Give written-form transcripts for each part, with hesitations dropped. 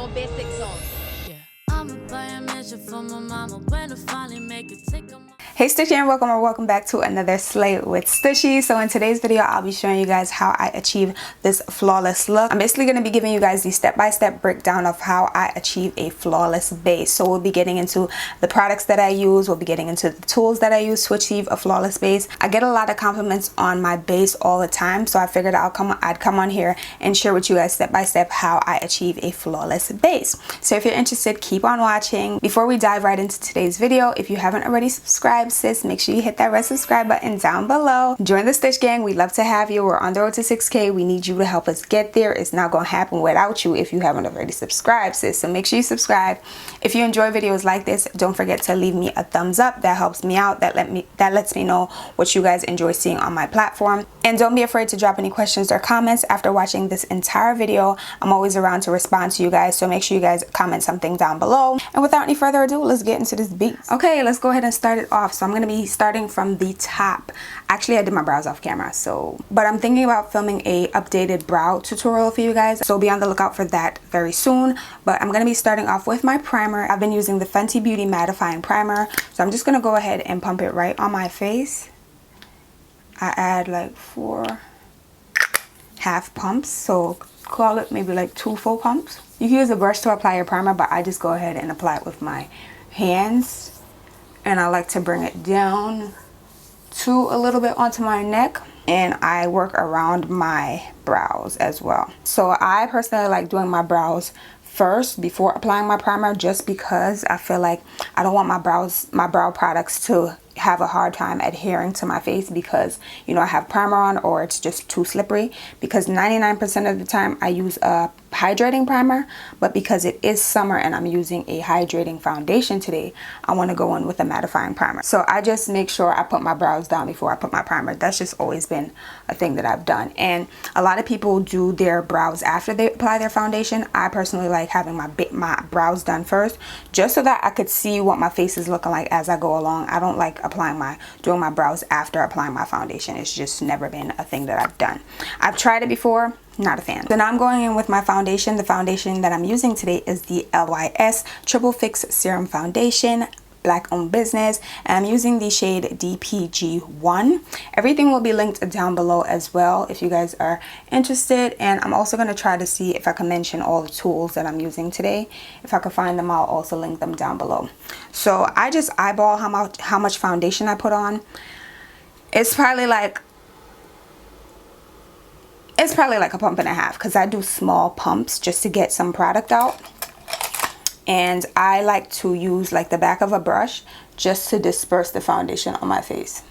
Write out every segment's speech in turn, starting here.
no basic song. I'ma buy a mansion for my mama when I finally make it. Take a Hey Stush Gang, welcome back to another slate with Stushy. So in today's video, I'll be showing you guys how I achieve this flawless look. I'm basically going to be giving you guys the step-by-step breakdown of how I achieve a flawless base. So we'll be getting into the products that I use, we'll be getting into the tools that I use to achieve a flawless base. I get a lot of compliments on my base all the time, so I figured I'd come on here and share with you guys step-by-step how I achieve a flawless base. So if you're interested, keep on watching. Before we dive right into today's video, if you haven't already subscribed, sis, make sure you hit that red subscribe button down below. Join the Stush Gang. We'd love to have you. We're on the road to 6K. We need you to help us get there. It's not going to happen without you if you haven't already subscribed, sis. So make sure you subscribe. If you enjoy videos like this, don't forget to leave me a thumbs up. That helps me out. That lets me know what you guys enjoy seeing on my platform. And don't be afraid to drop any questions or comments after watching this entire video. I'm always around to respond to you guys, so make sure you guys comment something down below. And without any further ado, let's get into this beat. Okay, let's go ahead and start it off. So I'm going to be starting from the top. Actually, I did my brows off camera, but I'm thinking about filming a updated brow tutorial for you guys, so be on the lookout for that very soon. But I'm going to be starting off with my primer. I've been using the Fenty Beauty mattifying primer, so I'm just going to go ahead and pump it right on my face. I add like 4 half pumps, so call it maybe like 2 full pumps. You can use a brush to apply your primer, but I just go ahead and apply it with my hands. And I like to bring it down to a little bit onto my neck, and I work around my brows as well. So I personally like doing my brows first before applying my primer, just because I feel like I don't want my brow products to have a hard time adhering to my face, because you know I have primer on or it's just too slippery. Because 99% of the time I use a hydrating primer, but because it is summer and I'm using a hydrating foundation today, I want to go in with a mattifying primer. So I just make sure I put my brows down before I put my primer. That's just always been a thing that I've done, and a lot of people do their brows after they apply their foundation. I personally like having my brows done first, just so that I could see what my face is looking like as I go along. I don't like doing my brows after applying my foundation. It's just never been a thing that I've done. I've tried it before, not a fan. So now I'm going in with my foundation. The foundation that I'm using today is the LYS Triple Fix Serum Foundation, black owned business, and I'm using the shade DPG1. Everything will be linked down below as well if you guys are interested. And I'm also going to try to see if I can mention all the tools that I'm using today. If I can find them, I'll also link them down below. So I just eyeball how much foundation I put on. It's probably like a pump and a half, because I do small pumps just to get some product out. And I like to use like the back of a brush just to disperse the foundation on my face.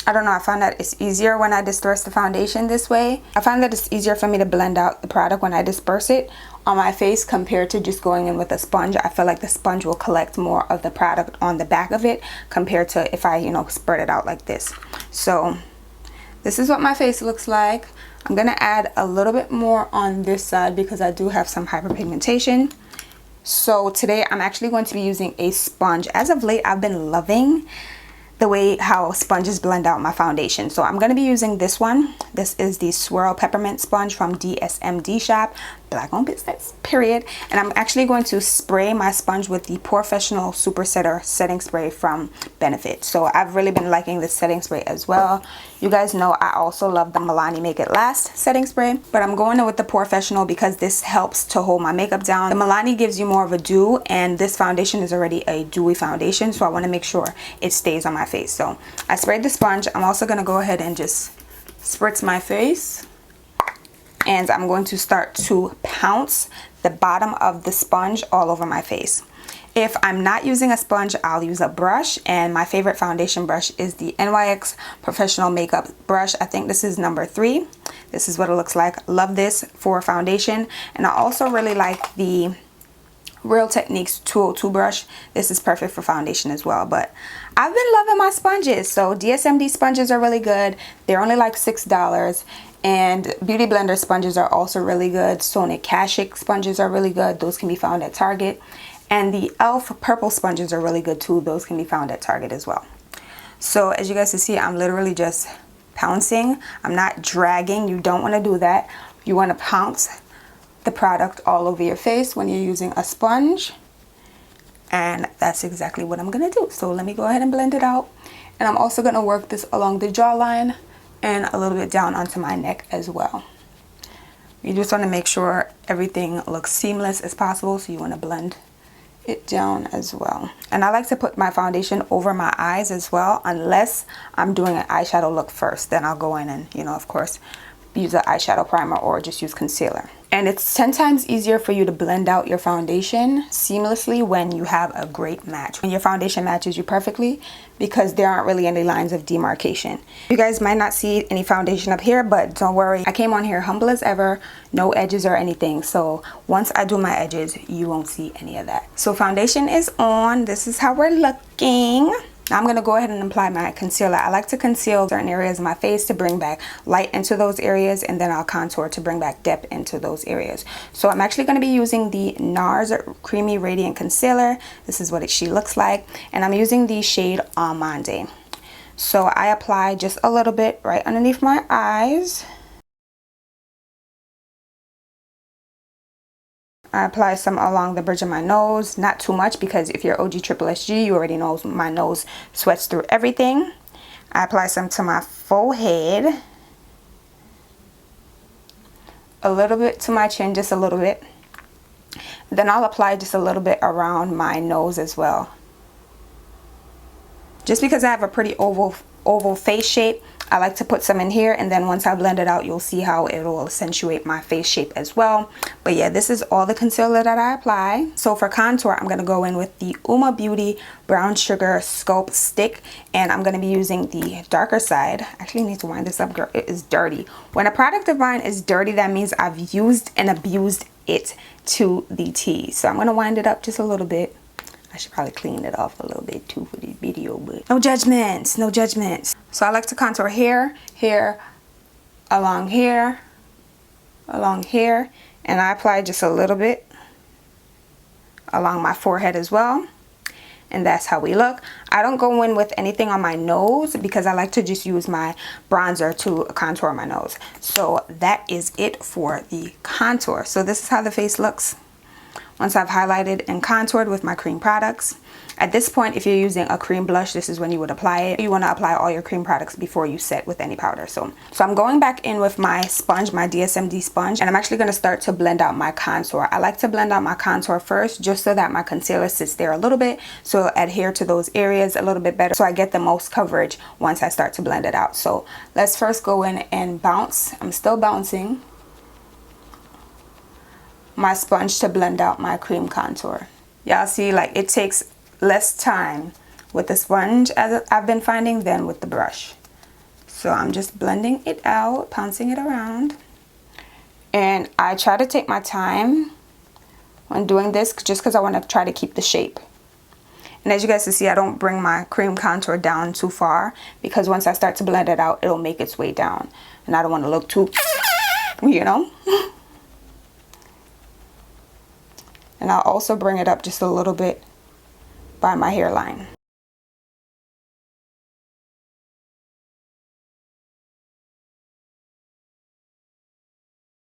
I don't know, I find that it's easier when I disperse the foundation this way. I find that it's easier for me to blend out the product when I disperse it on my face compared to just going in with a sponge. I feel like the sponge will collect more of the product on the back of it compared to if I, you know, spread it out like this. So this is what my face looks like. I'm going to add a little bit more on this side because I do have some hyperpigmentation. So today I'm actually going to be using a sponge. As of late, I've been loving the way how sponges blend out my foundation. So I'm going to be using this one. This is the Swirl Peppermint Sponge from DSMD Shop. Black owned business, period. And I'm actually going to spray my sponge with the Professional Super Setter setting spray from Benefit. So I've really been liking this setting spray as well. You guys know I also love the Milani Make It Last setting spray, but I'm going in with the Professional because this helps to hold my makeup down. The Milani gives you more of a dew, and this foundation is already a dewy foundation, so I want to make sure it stays on my face. So I sprayed the sponge. I'm also going to go ahead and just spritz my face. And I'm going to start to pounce the bottom of the sponge all over my face. If I'm not using a sponge, I'll use a brush, and my favorite foundation brush is the NYX Professional Makeup Brush. I think this is number 3. This is what it looks like. Love this for foundation. And I also really like the Real Techniques 202 brush. This is perfect for foundation as well. But I've been loving my sponges. So DSMD sponges are really good. They're only like $6. And Beauty Blender sponges are also really good. Sonic Kashik sponges are really good. Those can be found at Target. And the e.l.f. purple sponges are really good too. Those can be found at Target as well. So as you guys can see, I'm literally just pouncing. I'm not dragging. You don't want to do that. You want to pounce the product all over your face when you're using a sponge. And that's exactly what I'm gonna do. So let me go ahead and blend it out. And I'm also gonna work this along the jawline and a little bit down onto my neck as well. You just wanna make sure everything looks seamless as possible, so you wanna blend it down as well. And I like to put my foundation over my eyes as well, unless I'm doing an eyeshadow look first. Then I'll go in and, you know, of course, use an eyeshadow primer or just use concealer. And it's 10 times easier for you to blend out your foundation seamlessly when you have a great match. When your foundation matches you perfectly, because there aren't really any lines of demarcation. You guys might not see any foundation up here, but don't worry. I came on here humble as ever, no edges or anything. So once I do my edges, you won't see any of that. So foundation is on. This is how we're looking. Now I'm going to go ahead and apply my concealer. I like to conceal certain areas of my face to bring back light into those areas, and then I'll contour to bring back depth into those areas. So I'm actually going to be using the NARS Creamy Radiant Concealer. This is what she looks like, and I'm using the shade Almond. So I apply just a little bit right underneath my eyes. I apply some along the bridge of my nose, not too much, because if you're OG Triple SG, you already know my nose sweats through everything. I apply some to my forehead, a little bit to my chin, just a little bit. Then I'll apply just a little bit around my nose as well. Just because I have a pretty oval face shape, I like to put some in here, and then once I blend it out, you'll see how it will accentuate my face shape as well. But yeah, this is all the concealer that I apply. So for contour, I'm going to go in with the Uma Beauty Brown Sugar Sculpt Stick, and I'm going to be using the darker side. I actually need to wind this up, girl. It is dirty. When a product of mine is dirty, that means I've used and abused it to the T. So I'm going to wind it up just a little bit. I should probably clean it off a little bit too for the video, but no judgments, no judgments. So I like to contour here, here, along here, and I apply just a little bit along my forehead as well. And that's how we look. I don't go in with anything on my nose because I like to just use my bronzer to contour my nose. So that is it for the contour. So this is how the face looks once I've highlighted and contoured with my cream products. At this point, if you're using a cream blush, this is when you would apply it. You want to apply all your cream products before you set with any powder. So I'm going back in with my sponge, my DSMD sponge, and I'm actually going to start to blend out my contour. I like to blend out my contour first, just so that my concealer sits there a little bit, so it'll adhere to those areas a little bit better, so I get the most coverage once I start to blend it out. So let's first go in and bounce. I'm still bouncing my sponge to blend out my cream contour. Y'all see, like, it takes less time with the sponge, as I've been finding, than with the brush. So I'm just blending it out, pouncing it around, and I try to take my time when doing this just because I want to try to keep the shape. And as you guys can see, I don't bring my cream contour down too far, because once I start to blend it out, it'll make its way down, and I don't want to look too, you know. And I'll also bring it up just a little bit by my hairline.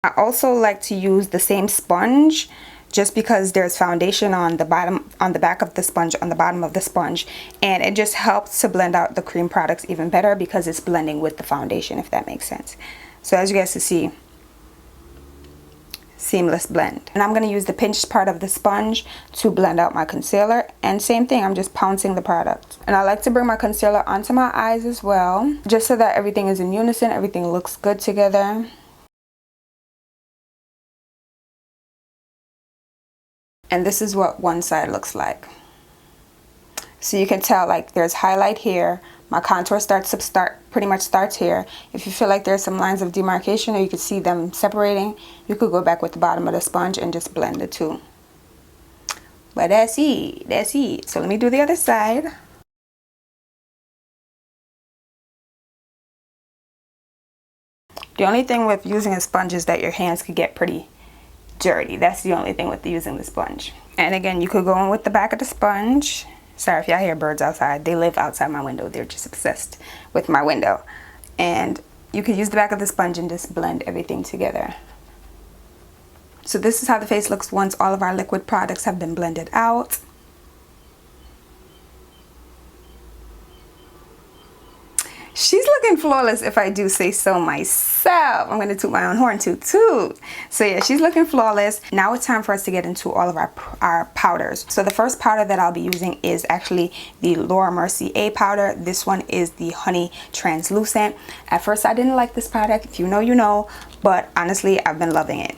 I also like to use the same sponge, just because there's foundation on the bottom, on the back of the sponge, on the bottom of the sponge, and it just helps to blend out the cream products even better because it's blending with the foundation, if that makes sense. So as you guys can see, seamless blend. And I'm going to use the pinched part of the sponge to blend out my concealer, and same thing, I'm just pouncing the product. And I like to bring my concealer onto my eyes as well, just so that everything is in unison, everything looks good together. And this is what one side looks like. So you can tell, like, there's highlight here, my contour pretty much starts here. If you feel like there's some lines of demarcation, or you could see them separating, you could go back with the bottom of the sponge and just blend the two. But that's it. So let me do the other side. The only thing with using a sponge is that your hands could get pretty dirty. That's the only thing with using the sponge. And again, you could go in with the back of the sponge. Sorry if y'all hear birds outside. They live outside my window. They're just obsessed with my window. And you could use the back of the sponge and just blend everything together. So this is how the face looks once all of our liquid products have been blended out. She's looking flawless if I do say so myself. I'm going to toot my own horn toot. So yeah, she's looking flawless. Now it's time for us to get into all of our powders. So the first powder that I'll be using is actually the Laura Mercier powder. This one is the Honey Translucent. At first I didn't like this product. If you know, you know. But honestly, I've been loving it.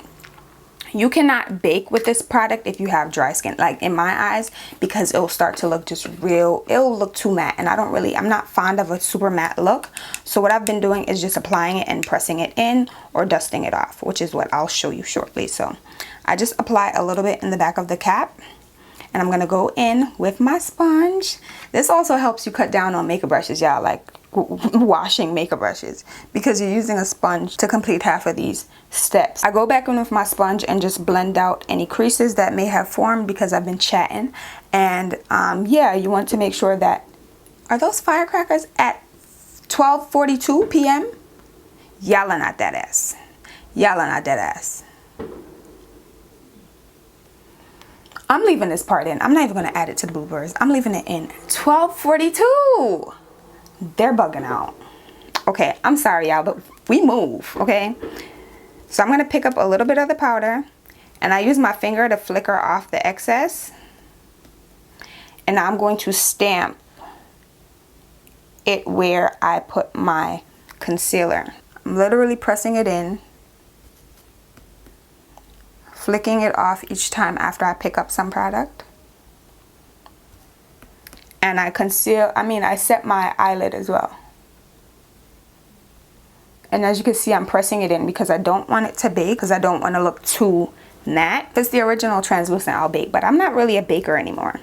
You cannot bake with this product if you have dry skin, like in my eyes, because it'll start to look just real, it'll look too matte, and I'm not fond of a super matte look. So what I've been doing is just applying it and pressing it in or dusting it off, which is what I'll show you shortly. So I just apply a little bit in the back of the cap, and I'm going to go in with my sponge. This also helps you cut down on makeup brushes, y'all, like washing makeup brushes, because you're using a sponge to complete half of these steps. I go back in with my sponge and just blend out any creases that may have formed because I've been chatting. And yeah, you want to make sure that, are those firecrackers at 12:42 p.m.? Y'all are not that ass. Y'all are not that ass. I'm leaving this part in. I'm not even going to add it to the bloopers. I'm leaving it in. 12:42. They're bugging out. Okay, I'm sorry, y'all, but we move, okay? So I'm going to pick up a little bit of the powder, and I use my finger to flicker off the excess. And I'm going to stamp it where I put my concealer. I'm literally pressing it in, flicking it off each time after I pick up some product. And I set my eyelid as well. And as you can see, I'm pressing it in because I don't want it to bake, because I don't want to look too matte. If it's the original translucent, I'll bake, but I'm not really a baker anymore.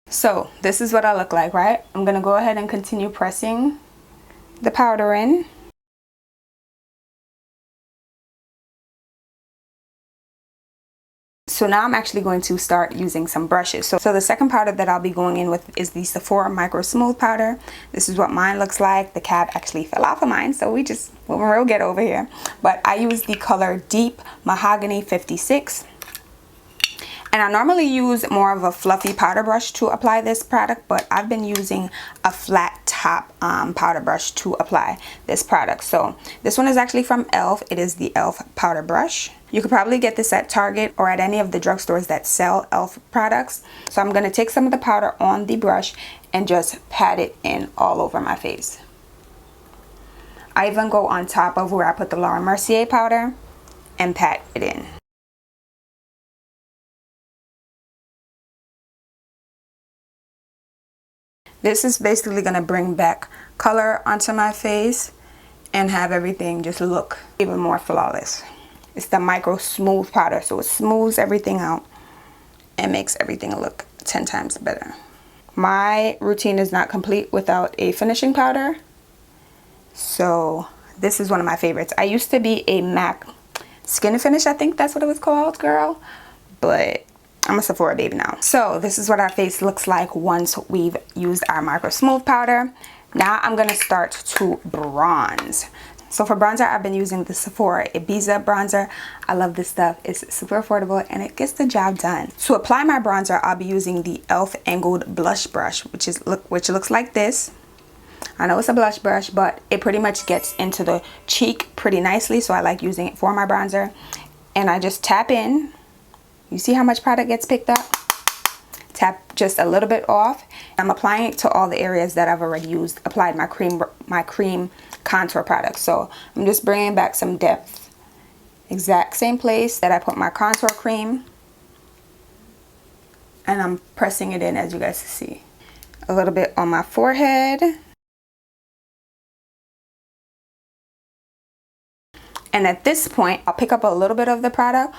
So this is what I look like, right? I'm going to go ahead and continue pressing the powder in. So now I'm actually going to start using some brushes. So the second powder that I'll be going in with is the Sephora Micro Smooth powder. This is what mine looks like. The cap actually fell off of mine, so we're real get over here. But I use the color Deep Mahogany 56. And I normally use more of a fluffy powder brush to apply this product, but I've been using a flat top powder brush to apply this product. So this one is actually from e.l.f. It is the e.l.f. powder brush. You could probably get this at Target or at any of the drugstores that sell e.l.f. products. So I'm going to take some of the powder on the brush and just pat it in all over my face. I even go on top of where I put the Laura Mercier powder and pat it in. This is basically going to bring back color onto my face and have everything just look even more flawless. It's the Micro Smooth powder, so it smooths everything out and makes everything look 10 times better. My routine is not complete without a finishing powder, so this is one of my favorites. I used to be a MAC Skin Finish, I think that's what it was called, girl, but I'm a Sephora babe now. So this is what our face looks like once we've used our Micro Smooth powder. Now I'm going to start to bronze. So for bronzer, I've been using the Sephora Ibiza bronzer. I love this stuff. It's super affordable and it gets the job done. To apply my bronzer, I'll be using the e.l.f. Angled Blush Brush, which looks like this. I know it's a blush brush, but it pretty much gets into the cheek pretty nicely, so I like using it for my bronzer. And I just tap in. You see how much product gets picked up? Tap just a little bit off. I'm applying it to all the areas that I've already applied my cream contour product. So I'm just bringing back some depth. Exact same place that I put my contour cream. And I'm pressing it in, as you guys see. A little bit on my forehead. And at this point, I'll pick up a little bit of the product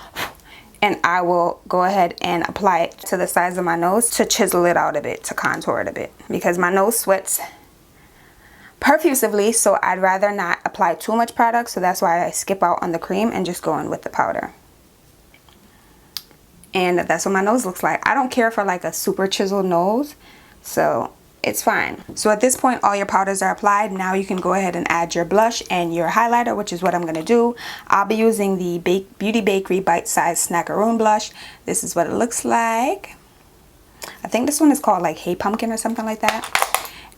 and I will go ahead and apply it to the sides of my nose to chisel it out a bit, to contour it a bit, because my nose sweats profusely, so I'd rather not apply too much product. So that's why I skip out on the cream and just go in with the powder. And that's what my nose looks like. I don't care for like a super chiseled nose, so it's fine. So at this point, all your powders are applied. Now you can go ahead and add your blush and your highlighter, which is what I'm going to do. I'll be using the Beauty Bakery Bite Size Snackaroon blush. This is what it looks like. I think this one is called like Hey Pumpkin or something like that.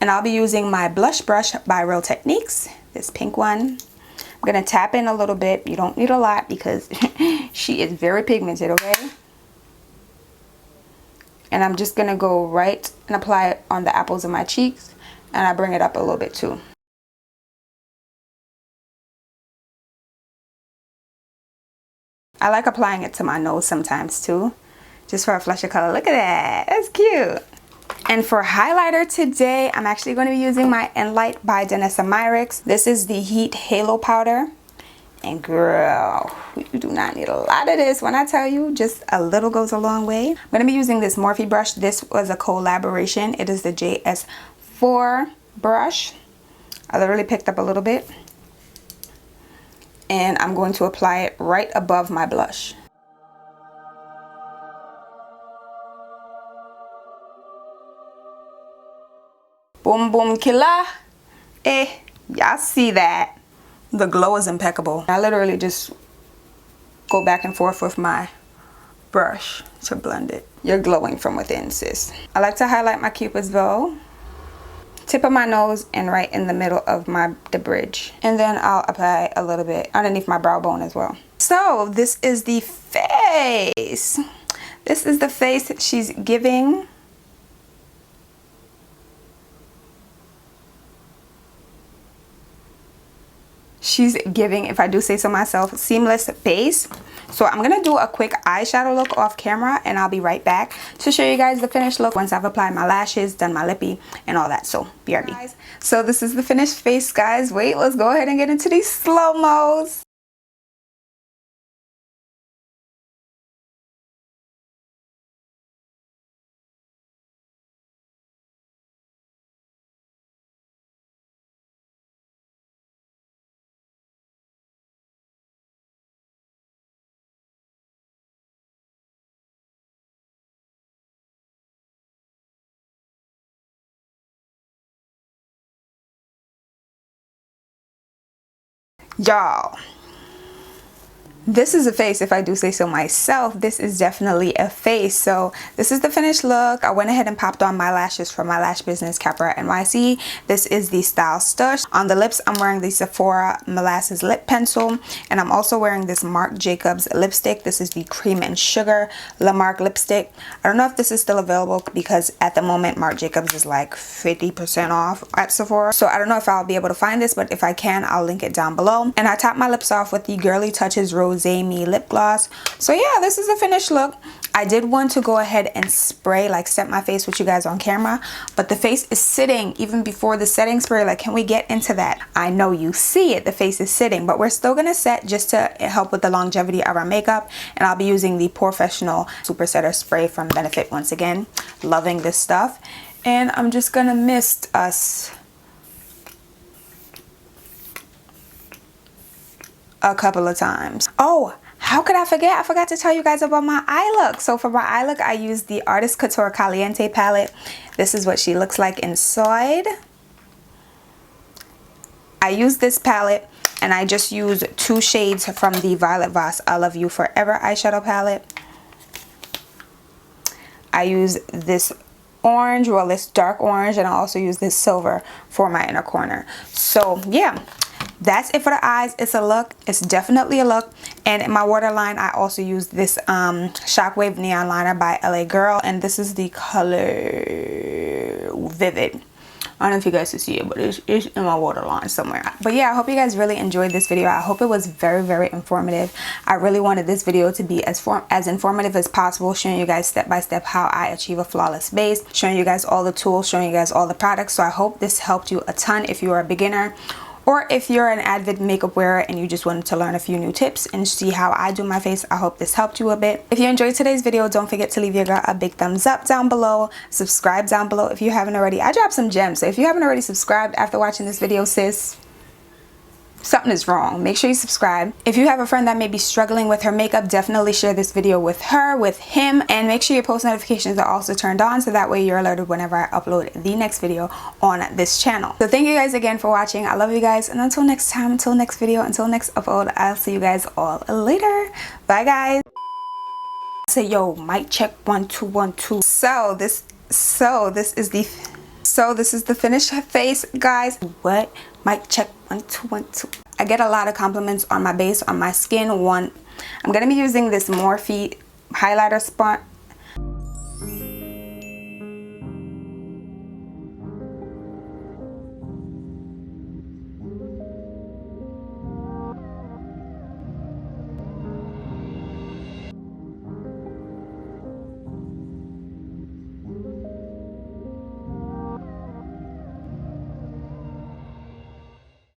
And I'll be using my blush brush by Real Techniques, this pink one. I'm going to tap in a little bit. You don't need a lot because she is very pigmented, okay? And I'm just going to go right and apply it on the apples of my cheeks. And I bring it up a little bit too. I like applying it to my nose sometimes too, just for a flush of color. Look at that. That's cute. And for highlighter today, I'm actually going to be using my Enlight by Danessa Myricks. This is the Heat Halo Powder. And girl, you do not need a lot of this. When I tell you, just a little goes a long way. I'm going to be using this Morphe brush. This was a collaboration. It is the JS4 brush. I literally picked up a little bit. And I'm going to apply it right above my blush. Boom, boom, killer. Y'all see that? The glow is impeccable. I literally just go back and forth with my brush to blend it. You're glowing from within, sis. I like to highlight my Cupid's bow, tip of my nose, and right in the middle of the bridge. And then I'll apply a little bit underneath my brow bone as well. So this is the face. This is the face that she's giving. She's giving, if I do say so myself, seamless base. So I'm gonna do a quick eyeshadow look off camera, and I'll be right back to show you guys the finished look once I've applied my lashes, done my lippy, and all that. So BRB. So this is the finished face, guys. Wait, let's go ahead and get into these slow-mos. Y'all, this is a face, if I do say so myself. This is definitely a face. So this is the finished look. I went ahead and popped on my lashes from my lash business, Capra NYC. This is the style Stush. On the lips, I'm wearing the Sephora Molasses Lip Pencil, and I'm also wearing this Marc Jacobs lipstick. This is the Cream and Sugar La Marque lipstick. I don't know if this is still available because at the moment Marc Jacobs is like 50% off at Sephora. So I don't know if I'll be able to find this, but if I can, I'll link it down below. And I top my lips off with the Girly Touches Rose Me lip gloss. So yeah, this is the finished look. I did want to go ahead and spray, like set my face with you guys on camera, but the face is sitting even before the setting spray. Like, can we get into that? I know you see it, the face is sitting, but we're still gonna set just to help with the longevity of our makeup. And I'll be using the Professional Super Setter Spray from Benefit once again. Loving this stuff. And I'm just gonna mist us a couple of times. Oh, how could I forget? I forgot to tell you guys about my eye look. So for my eye look, I used the Artist Couture Caliente palette. This is what she looks like inside. I used this palette, and I just used 2 shades from the Violet Voss I Love You Forever eyeshadow palette. I use this orange, well, this dark orange, and I also use this silver for my inner corner. So yeah, that's it for the eyes. It's a look. It's definitely a look. And in my waterline, I also used this Shockwave Neon Liner by LA Girl, and this is the color Vivid. I don't know if you guys can see it, but it's in my waterline somewhere. But yeah, I hope you guys really enjoyed this video. I hope it was very, very informative. I really wanted this video to be as informative as possible, showing you guys step by step how I achieve a flawless base, showing you guys all the tools, showing you guys all the products. So I hope this helped you a ton if you are a beginner, or if you're an avid makeup wearer and you just wanted to learn a few new tips and see how I do my face. I hope this helped you a bit. If you enjoyed today's video, don't forget to leave your girl a big thumbs up down below. Subscribe down below if you haven't already. I dropped some gems, so if you haven't already subscribed after watching this video, sis, something is wrong. Make sure you subscribe. If you have a friend that may be struggling with her makeup, definitely share this video with her, with him, and make sure your post notifications are also turned on so that way you're alerted whenever I upload the next video on this channel. So thank you guys again for watching. I love you guys, and until next time, until next video, until next upload, I'll see you guys all later. Bye guys. Say yo, mic check 1 2 1 2. So this is the finished face, guys. What? Mic check 1 2 1 2. I get a lot of compliments on my base, on my skin. I'm gonna be using this Morphe highlighter